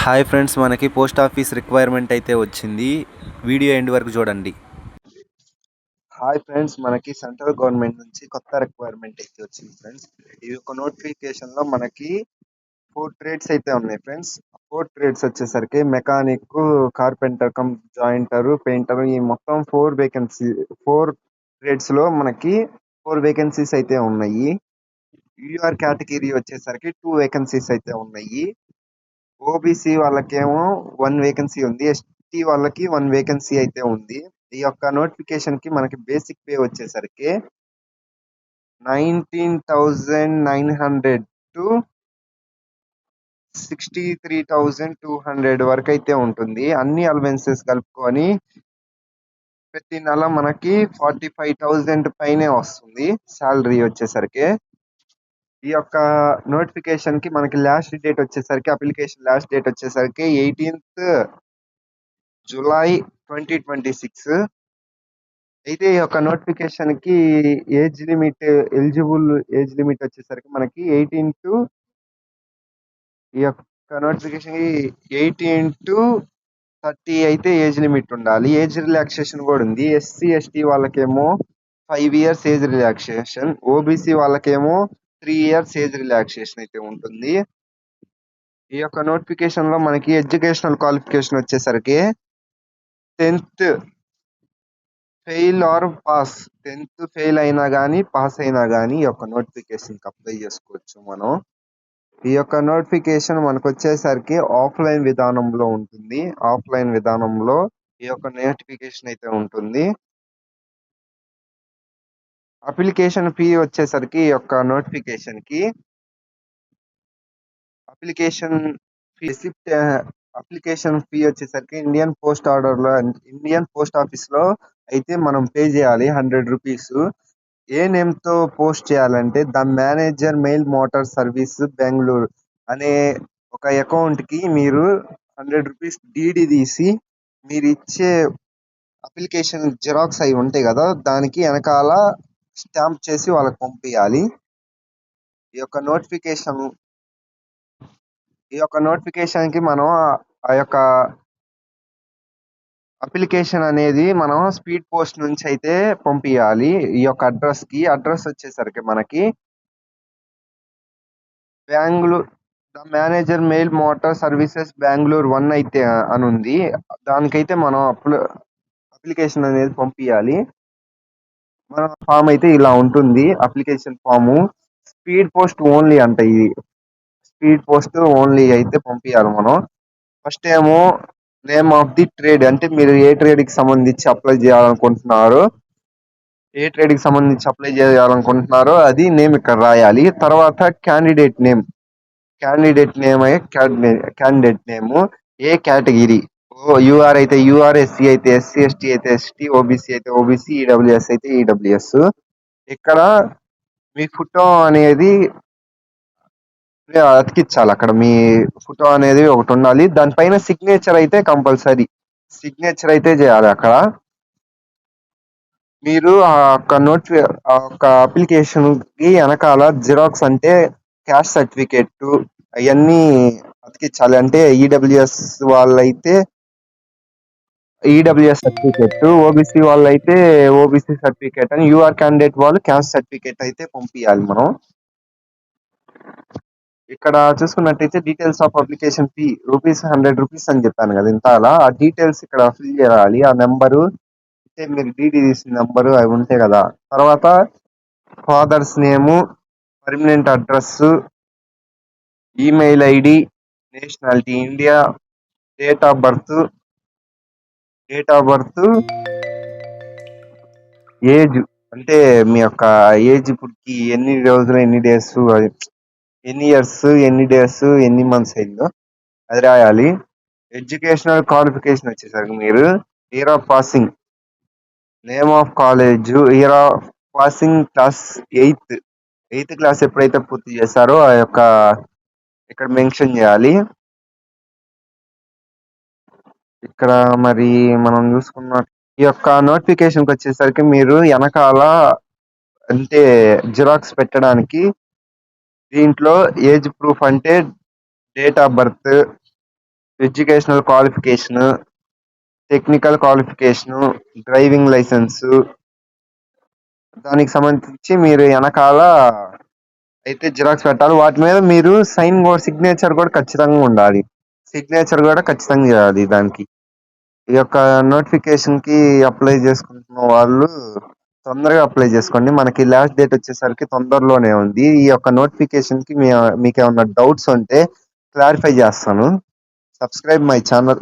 Hi friends, మనకి post office requirement అయితే వచ్చింది. వీడియో ఎండ్ వరకు చూడండి. హాయ్ ఫ్రెండ్స్, మనకి సెంట్రల్ గవర్నమెంట్ నుంచి కొత్త రిక్వైర్మెంట్ అయితే వచ్చింది ఫ్రెండ్స్. ఈ యొక్క నోటిఫికేషన్ లో మనకి 4 ట్రేడ్స్ అయితే ఉన్నాయి ఫ్రెండ్స్. 4 ట్రేడ్స్ వచ్చేసరికి మెకానిక్, కార్పెంటర్, జాయింటర్, పెయింటర్, ఈ మొత్తం 4 ట్రేడ్స్ లో మనకి 4 వేకెన్సీస్ అయితే ఉన్నాయి. యూఆర్ కేటగిరీ వచ్చేసరికి 2 వేకెన్సీస్ అయితే ఉన్నాయి. ఓబీసీ వాళ్ళకేమో 1 వేకెన్సీ ఉంది. ఎస్టీ వాళ్ళకి 1 వేకెన్సీ అయితే ఉంది. ఈ యొక్క నోటిఫికేషన్ కి మనకి బేసిక్ పే వచ్చేసరికి 19,900 టు 63,200 వరకు అయితే ఉంటుంది. అన్ని అలవెన్సెస్ కలుపుకొని ప్రతి నెల మనకి 45,000 పైనే వస్తుంది శాలరీ వచ్చేసరికి. ఈ యొక్క నోటిఫికేషన్ కి మనకి అప్లికేషన్ లాస్ట్ డేట్ వచ్చేసరికి 18th జూలై 2026. అయితే ఈ యొక్క నోటిఫికేషన్ కి ఎలిజిబుల్ ఏజ్ లిమిట్ వచ్చేసరికి మనకి 18 to 30 అయితే ఏజ్ లిమిట్ ఉండాలి. ఏజ్ రిలాక్సేషన్ కూడా ఉంది. ఎస్సీ ఎస్టీ వాళ్ళకేమో 5 years ఏజ్ రిలాక్సేషన్, ఓబీసీ వాళ్ళకేమో 3 years ఏజ్ రిలాక్సేషన్ అయితే ఉంటుంది. ఈ యొక్క నోటిఫికేషన్ లో మనకి ఎడ్యుకేషనల్ క్వాలిఫికేషన్ వచ్చేసరికి 10th fail are pass, 10th fail అయినా కానీ పాస్ అయినా కానీ ఈ యొక్క నోటిఫికేషన్ అప్లై చేసుకోవచ్చు మనం. ఈ యొక్క నోటిఫికేషన్ మనకు వచ్చేసరికి ఆఫ్లైన్ విధానంలో ఉంటుంది. ఆఫ్లైన్ విధానంలో ఈ యొక్క నోటిఫికేషన్ అయితే ఉంటుంది. అప్లికేషన్ ఫీ వచ్చేసరికి ఈ యొక్క నోటిఫికేషన్ కి అప్లికేషన్ ఫీ వచ్చేసరికి ఇండియన్ పోస్ట్ ఆఫీస్ లో అయితే మనం పే చేయాలి 100 రూపీస్. ఏ నేమ్ తో పోస్ట్ చేయాలంటే the manager mail motor service Bengaluru అనే ఒక అకౌంట్ కి మీరు 100 రూపీస్ డీడీ తీసి మీరు ఇచ్చే అప్లికేషన్ జిరాక్స్ అయి ఉంటాయి కదా, దానికి వెనకాల స్టాంప్ చేసి వాళ్ళకి పంపించాలి. ఈ యొక్క నోటిఫికేషన్ కి మనం ఆ యొక్క అప్లికేషన్ అనేది మనం స్పీడ్ పోస్ట్ నుంచి అయితే పంపించాలి. ఈ యొక్క అడ్రస్ వచ్చేసరికి మనకి Bengaluru the manager mail motor services Bengaluru 1 అయితే అని ఉంది. దానికైతే మనం అప్లికేషన్ అనేది పంపించాలి. మన ఫామ్ అయితే ఇలా ఉంటుంది. Application form speed post only అంట. ఇది స్పీడ్ పోస్ట్ ఓన్లీ అయితే పంపించాలి మనం. ఫస్ట్ ఏమో నేమ్ ఆఫ్ ది ట్రేడ్, అంటే మీరు ఏ ట్రేడ్ కి సంబంధించి అప్లై చేయాలనుకుంటున్నారో అది నేమ్ ఇక్కడ రాయాలి. తర్వాత క్యాండిడేట్ నేమ్ ఏ కేటగిరీ, యూఆర్ అయితే యూఆర్, ఎస్సీ అయితే ఎస్సీ, ఎస్టీ అయితే ఎస్టీ, ఓబీసీ అయితే ఓబీసీ, ఈడబ్ల్యూఎస్ అయితే ఈడబ్ల్యూఎస్. ఇక్కడ మీ ఫోటో అనేది అతికించాలి. అక్కడ మీ ఫోటో అనేది ఒకటి ఉండాలి. దానిపైన సిగ్నేచర్ అయితే కంపల్సరీ సిగ్నేచర్ అయితే చేయాలి. అక్కడ మీరు ఆ యొక్క అప్లికేషన్ కి వెనకాల జిరాక్స్ అంటే క్యాస్ట్ సర్టిఫికేట్ అవన్నీ అతికించాలి. అంటే ఈడబ్ల్యూఎస్ వాళ్ళైతే ఈడబ్ల్యూఎస్ సర్టిఫికేట్, ఓబీసీ వాళ్ళైతే ఓబీసీ సర్టిఫికేట్ అని, యూఆర్ క్యాండిడేట్ వాళ్ళు క్యాస్ట్ సర్టిఫికేట్ అయితే పంపించాలి మనం. ఇక్కడ చూసుకున్నట్టయితే డీటెయిల్స్ ఆఫ్ అప్లికేషన్ ఫీ ₹100 అని చెప్పాను కదా ఇంతలా. ఆ డీటెయిల్స్ ఇక్కడ ఫిల్ చేయాలి. ఆ నెంబరు అంటే మీరు డీడీ తీసిన నెంబరు అవి ఉంటాయి కదా. తర్వాత fathers name, permanent address, email ID, nationality India, date of birth, age అంటే మీ యొక్క ఏజ్ ఇప్పటికి ఎన్ని రోజులు, ఎన్ని డేస్, ఎన్ని ఇయర్స్, ఎన్ని డేస్, ఎన్ని మంత్స్ అయిందో అది రాయాలి. ఎడ్యుకేషనల్ క్వాలిఫికేషన్ వచ్చేసరికి మీరు year of passing, name of college, year of passing, class 8th class ఎప్పుడైతే పూర్తి చేశారో ఆ యొక్క ఇక్కడ మెన్షన్ చేయాలి. ఇక్కడ మరి మనం చూసుకున్న ఈ యొక్క నోటిఫికేషన్కి వచ్చేసరికి మీరు వెనకాల అంటే జిరాక్స్ పెట్టడానికి దీంట్లో ఏజ్ ప్రూఫ్ అంటే date of birth, educational qualification, technical qualification, driving licence, దానికి సంబంధించి మీరు వెనకాల అయితే జిరాక్స్ పెట్టాలి. వాటి మీద మీరు సిగ్నేచర్ కూడా ఖచ్చితంగా ఉండాలి. సిగ్నేచర్ కూడా ఖచ్చితంగా చేయాలి దానికి. ఈ యొక్క నోటిఫికేషన్కి అప్లై చేసుకుంటున్న వాళ్ళు తొందరగా అప్లై చేసుకోండి. మనకి లాస్ట్ డేట్ వచ్చేసరికి తొందరలోనే ఉంది. ఈ యొక్క నోటిఫికేషన్కి మీకు ఏమైనా డౌట్స్ ఉంటే క్లారిఫై చేస్తాను. Subscribe my channel.